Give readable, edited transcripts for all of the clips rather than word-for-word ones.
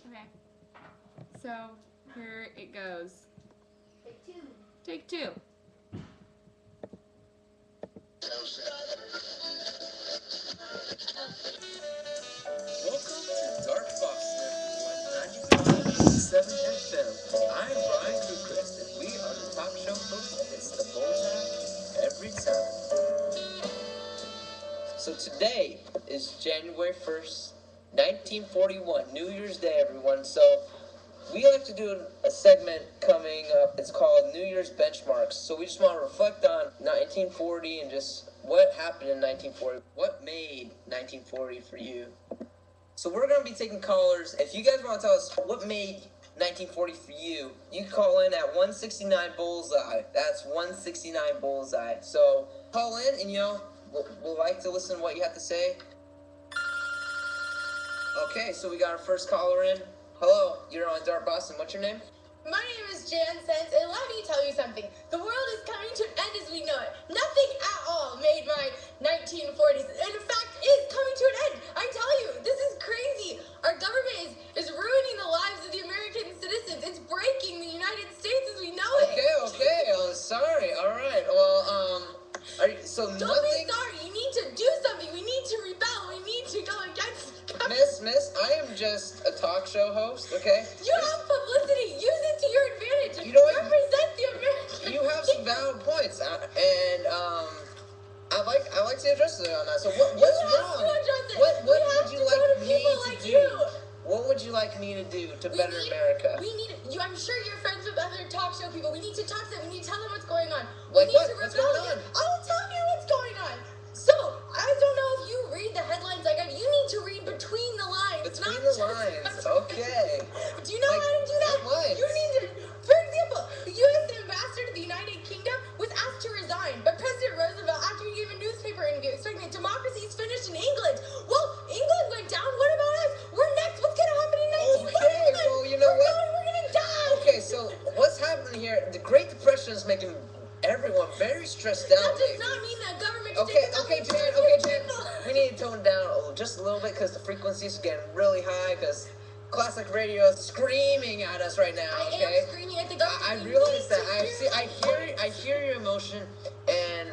Okay. So here it goes. Take two. Take two. Welcome to Dark Boston, everyone. 95.7 FM. I'm Brian Kukrist, and we are the talk show hosts. It's the Bullseye every time. So today is January 1st, 1941, New Year's Day, everyone. So we like to do a segment coming up. It's called New Year's Benchmarks. So we just want to reflect on 1940 and just what happened in 1940. What made 1940 for you? So we're going to be taking callers. If you guys want to tell us what made 1940 for you, you can call in at 169 Bullseye. That's 169 Bullseye. So call in and, we'll like to listen to what you have to say. Okay, so we got our first caller in. Hello, you're on Dark Boston. What's your name? My name is Jan Sense, and let me tell you something. The world is coming to an end as we know it. Nothing at all made my 1940s. And in fact, is coming to an end. I tell you, this is crazy. Our government is ruining the lives of the American citizens. It's breaking the United States as we know it. Okay. Oh, sorry. All right. Well, Don't be sorry. You need to do something. We need to rebel. We need to go against the government. Miss, I am just a talk show host, okay? You have publicity. Use it to your advantage. You know what? Represent the American. You have some valid points, and I like to address it on that. So what's wrong? What would you like me to do? What would you like me to do to better America? We need you. I'm sure you're friends with other talk show people. We need to talk to them. We need to tell them what's going on. Like we need what? to What's rebel. going on? I'll tell you what's going on. So I don't know if you read the headlines like I do. You need to read between the lines. Between the lines. Okay. Do you know how to do that? What lines? You need to. For example, the U.S. ambassador to the United Kingdom was asked to resign, but President Roosevelt, after he gave a newspaper interview explaining that democracy is finished in England. Well, England went down. What about us? We're next. What's gonna happen in 1941? Okay, well, you know what? We're gonna die. Okay, so what's happening here? The Great Depression is making everyone very stressed out. That does not mean that government should Okay, Jan. We need to tone down just a little bit because the frequencies are getting really high because classic radio is screaming at us right now. I Okay? am screaming at the government. I realize that. I hear your emotion, and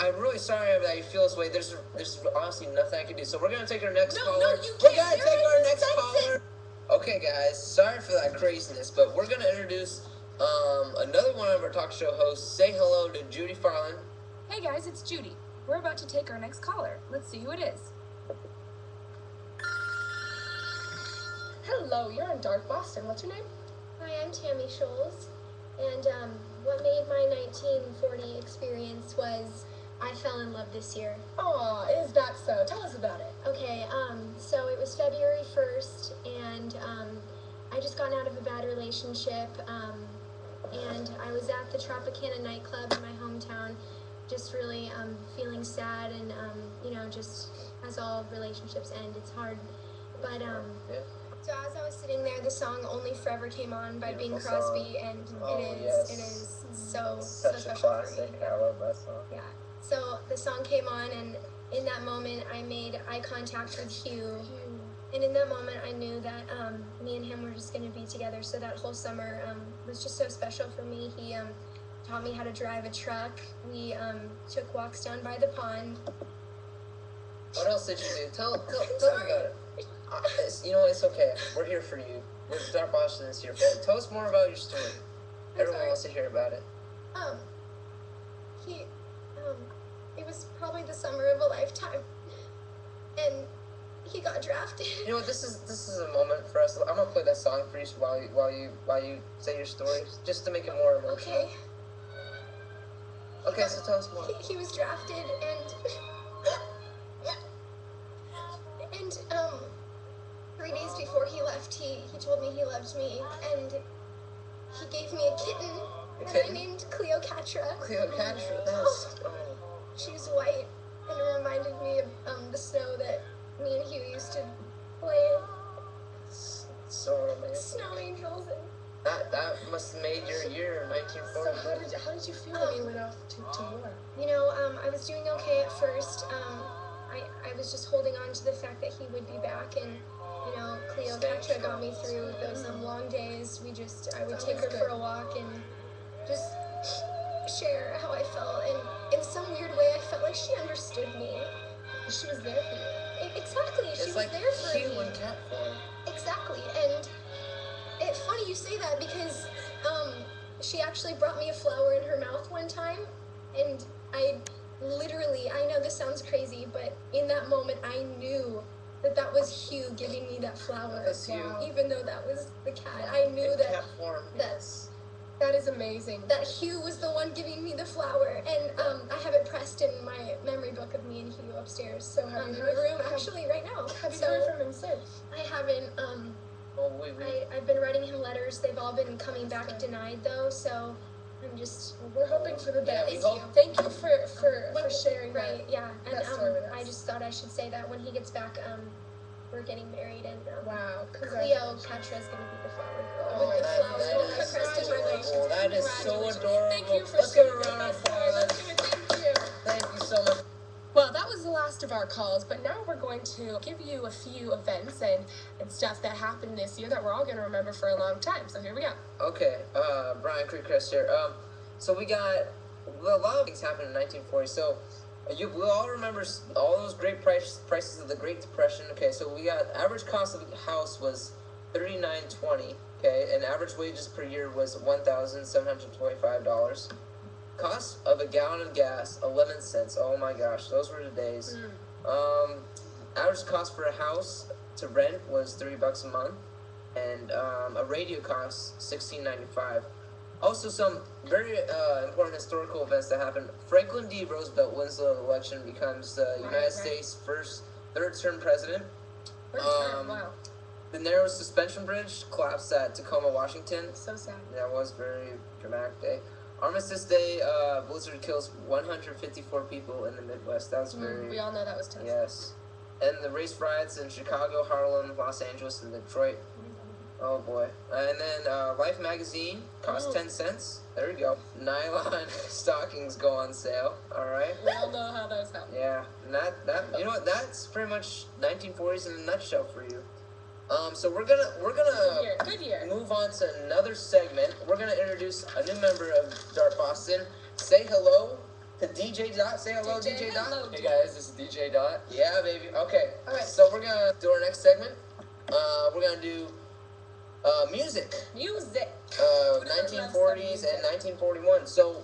I'm really sorry that you feel this way. There's honestly nothing I can do. So we're gonna take our next caller. No, you We're can't. gonna take our next caller. Okay, guys. Sorry for that craziness, but we're gonna introduce another one of our talk show hosts. Say hello to Judy Farland. Hey guys, it's Judy. We're about to take our next caller. Let's see who it is. Hello, you're on Dark Boston. What's your name? Hi, I'm Tammy Scholes, and what made my 1940 experience was I fell in love this year. Aw, is that so? Tell us about it. Okay, so it was February 1st, and I just gotten out of a bad relationship, and I was at the Tropicana nightclub in my hometown, just really feeling sad, and just as all relationships end, it's hard, but So as I was sitting there, the song "Only Forever" came on by Bing Crosby, and it is so special classic. for me. I love that song. Yeah. So the song came on, and in that moment, I made eye contact with Hugh, and in that moment, I knew that me and him were just going to be together. So that whole summer was just so special for me. He taught me how to drive a truck. We took walks down by the pond. What else did you do? Tell me about it. It's okay. We're here for you. Dark Boston is here for you. Tell us more about your story. Everyone wants to hear about it. It was probably the summer of a lifetime, and he got drafted. You know what? This is a moment for us. I'm gonna play that song for you while you say your story, just to make it more emotional. Okay. So tell us more. He was drafted, and 3 days before he left, he told me he loved me, and he gave me a kitten that I named Cleopatra. Cleopatra, that's... She's white, and it reminded me of the snow that me and Hugh used to play in. So romantic. Snow angels. And that must have made your year in 1940. So how did you feel when you went off to war? I was doing okay at first. I was just holding on to the fact that he would be back, and Cleo Katra got me through those long days. I would take her for a walk and just share how I felt. And in some weird way, I felt like she understood me. She was there for you. Exactly, she was there for me. It's like cat form. Exactly, and it's funny you say that because she actually brought me a flower in her mouth one time, and I know this sounds crazy, but in that moment I knew that was Hugh giving me that flower. That's Hugh. Even though that was the cat, I knew In that cat form. That is amazing. that Hugh was the one giving me the flower, and I have it pressed in my memory book of me and Hugh upstairs. So Have you in heard- my room actually right now. Have you So heard from him since? I haven't. Oh, wait. I've been writing him letters. They've all been coming back denied though. So I'm just We're hoping for the best. we hope. Thank you for sharing right. that. Yeah, and that story with us. I just thought I should say that when he gets back, we're getting married, and Wow. Cleo Katra is gonna be the flower girl Oh with the my flowers goodness. all pressed in my leg. Adorable. That is so Congratulations. adorable. Thank you for Let's give sharing a round of that story. Let's applause. do it. Thank you. Thank you so much. Well, that was the last of our calls, but now we're going to give you a few events and stuff that happened this year that we're all going to remember for a long time. So here we go. Okay, Brian Creekcrest here. So we got a lot of things happened in 1940. So we all remember all those great prices of the Great Depression. Okay, so we got average cost of a house was $39.20. Okay, and average wages per year was $1,725. Cost of a gallon of gas 11 cents. Oh my gosh, those were the days. Average cost for a house to rent was $3 a month, and a radio cost $16.95. Also, some very important historical events that happened. Franklin D. Roosevelt wins the election, becomes the United States' first third-term president. Third term, wow. The narrow suspension bridge collapsed at Tacoma, Washington. So sad. That was a very dramatic day. Armistice Day, blizzard kills 154 people in the Midwest. That was very... We all know that was tough. Yes. And the race riots in Chicago, Harlem, Los Angeles, and Detroit. Oh boy. And then Life magazine cost 10 cents. There we go. Nylon stockings go on sale. All right. We all know how those happen. Yeah. And that you know what? That's pretty much 1940s in a nutshell for you. So we're gonna Good year. move on to another segment. We're gonna introduce a new member of Dart Boston. Say hello to DJ Dot. Say hello, DJ Dot. Hello, Hey guys, this is DJ Dot. Yeah, baby. Okay. All right. So we're gonna do our next segment. We're gonna do music. Music. Uh, Who doesn't love some 1940s music? and 1941. So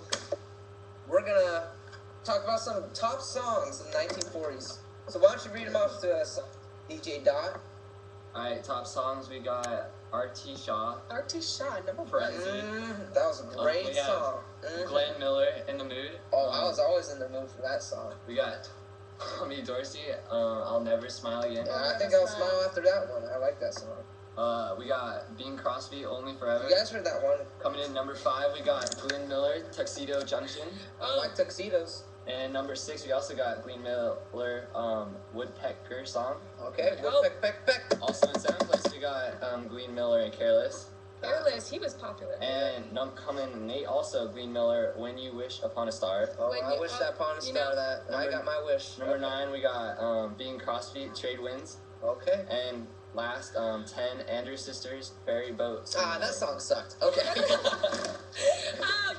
we're gonna talk about some top songs of the 1940s. So why don't you read them off to us, DJ Dot? Alright, top songs we got R.T. Shaw, R.T. Shaw, number one. Frenzy, That was a great we have song. Glenn Miller, In the Mood. Oh, I was always in the mood for that song. We got Tommy Dorsey, I'll Never Smile Again. I think I'll smile after that one. I like that song. We got Bing Crosby, Only Forever. You guys heard that one? Coming in number 5, we got Glenn Miller, Tuxedo Junction. I like tuxedos. And number 6, we also got Glenn Miller, Woodpecker Song. Okay, Oh. peck. Also in 7th place, we got Glenn Miller and Careless. Careless, he was popular. And coming in 8 also, Glenn Miller, When You Wish Upon a Star. Oh, When I you- wish that upon a you star know- that. I got my wish. Number 9, we got Bing Crosby, Trade Winds. Okay. And last, 10, Andrew Sisters, Ferry Boat. Ah, that song sucked. Okay.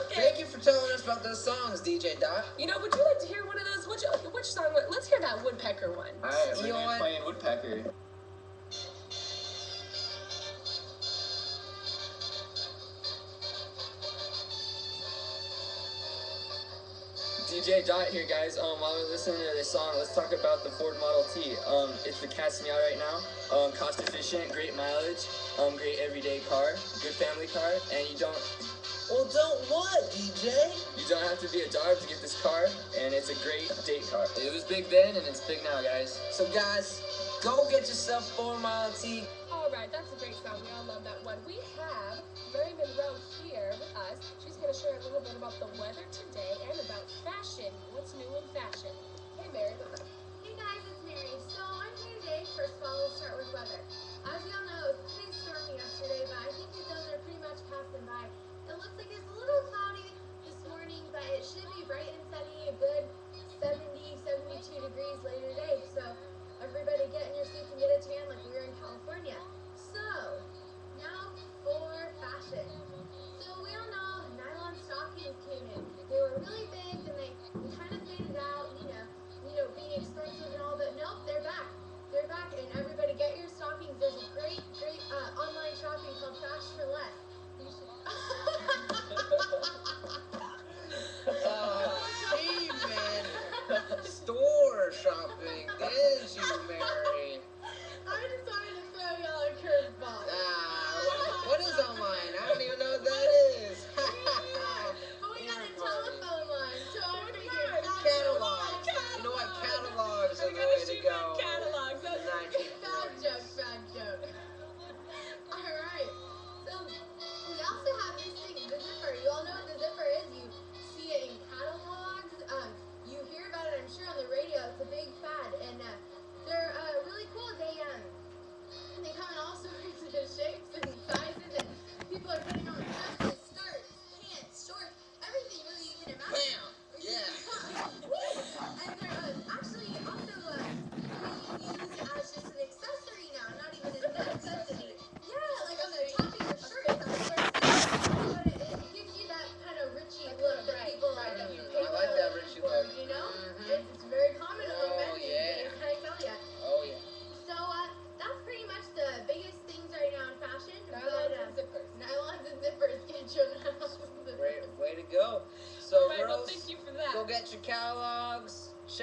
Okay. Thank you for telling us about those songs, DJ Dot. You know, would you like to hear one of those? Which song? Let's hear that Woodpecker one. Alright, We're you know gonna be what? playing Woodpecker. DJ Dot here, guys. While we're listening to this song, let's talk about the Ford Model T. It's the cat's meow right now. Cost efficient, great mileage, great everyday car, good family car, and you don't what, DJ? have to be a dog to get this car, and it's a great date car. It was big then, and it's big now, guys. So guys, go get yourself 4 Mile T. All right, that's a great song. We all love that one. We have Mary Monroe here with us. She's going to share a little bit about the weather today and about fashion. What's new in fashion? Hey, Mary. Hey guys, it's Mary. So I'm here today. First of all, we'll start with weather. As we all know, it was pretty stormy yesterday, but I think that those are pretty much passing by. It looks like it's a little cloudy this morning, but it should be bright and sunny, a good 70, 72 degrees later today. So everybody get in your seats and get a tan like we were in California.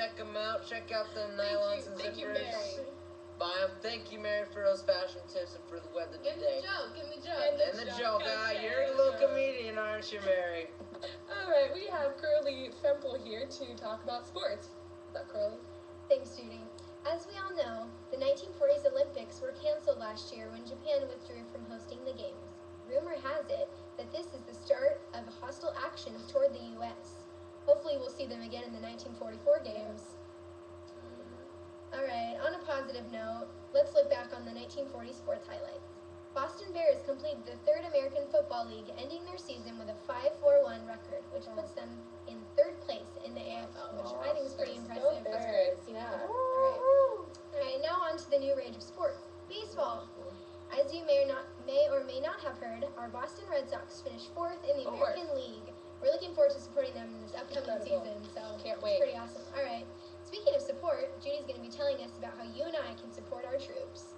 check them out. Check out the nylons and Thank you, zippers. Mary. Buy them. Thank you, Mary, for those fashion tips and for the weather Give me today. the joke. Give me the joke. And the joke, Okay. you're a little comedian, aren't you, Mary? Alright, we have Curly Semple here to talk about sports. What's up, Curly? Thanks, Judy. As we all know, the 1940s Olympics were canceled last year when Japan withdrew from hosting the Games. Rumor has it that this is the start of hostile actions toward the U.S. Hopefully we'll see them again in the 1944 Games. Alright, on a positive note, let's look back on the 1940 sports highlights. Boston Bears completed the third American Football League, ending their season with a 5-4-1 record, which puts them in third place in the AFL, which I think is pretty impressive. Yeah. Alright, now on to the new rage of sports, baseball. As you may or may not have heard, our Boston Red Sox finished 4th in the American League. We're looking forward to supporting them in this upcoming season, so Can't it's wait. pretty awesome. Alright, speaking of support, Judy's going to be telling us about how you and I can support our troops.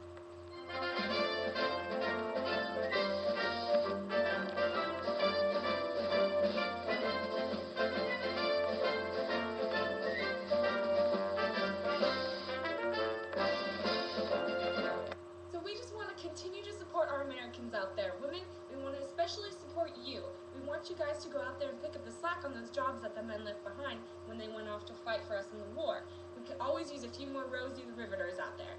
So we just want to continue to support our Americans out there. Women, we want to especially support you. We want you guys to go out there and pick up the slack on those jobs that the men left behind when they went off to fight for us in the war. We could always use a few more Rosie the Riveters out there.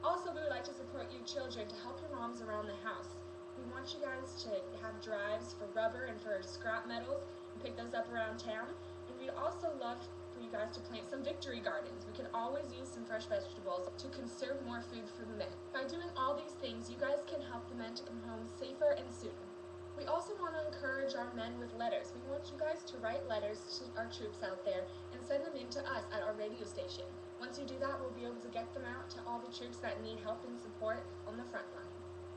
Also, we would like to support you children to help your moms around the house. We want you guys to have drives for rubber and for scrap metals and pick those up around town. And we'd also love for you guys to plant some victory gardens. We could always use some fresh vegetables to conserve more food for the men. By doing all these things, you guys can help the men to come home safer and sooner. We also want to encourage our men with letters. We want you guys to write letters to our troops out there and send them in to us at our radio station. Once you do that, we'll be able to get them out to all the troops that need help and support on the front line.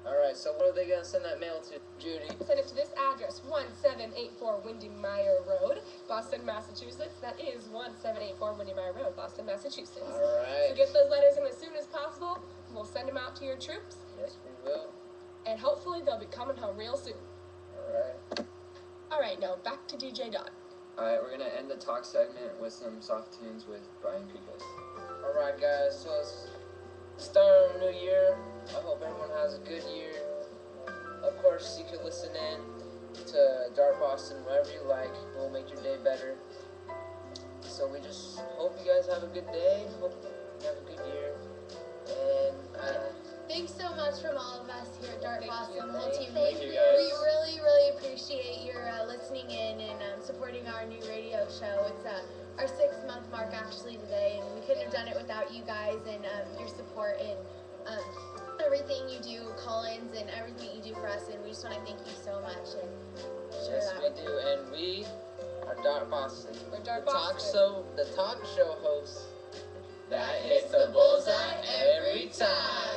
Alright, so what are they going to send that mail to, Judy? Send it to this address, 1784 Windy Mire Road, Boston, Massachusetts. That is 1784 Windy Mire Road, Boston, Massachusetts. So Alright. get those letters in as soon as possible. We'll send them out to your troops, Yes, we will. and hopefully they'll be coming home real soon. Alright. Alright, now back to DJ Dot. Alright, we're gonna end the talk segment with some soft tunes with Brian Krikos. Alright, guys, so let's start a new year. I hope everyone has a good year. Of course, you can listen in to Dark Boston wherever you like. It will make your day better. So we just hope you guys have a good day. Hope you have a good year. And Thanks so much from all of us here at Dark Boston, the whole team. Thank you, guys. We really, really appreciate your listening in and supporting our new radio show. It's our 6-month mark actually today, and we couldn't have done it without you guys and your support and everything you do, call-ins and everything you do for us, and we just want to thank you so much. And yes, we do. And we are Dark Boston. We're Dark the Boston. The talk show hosts that hits the bullseye every time.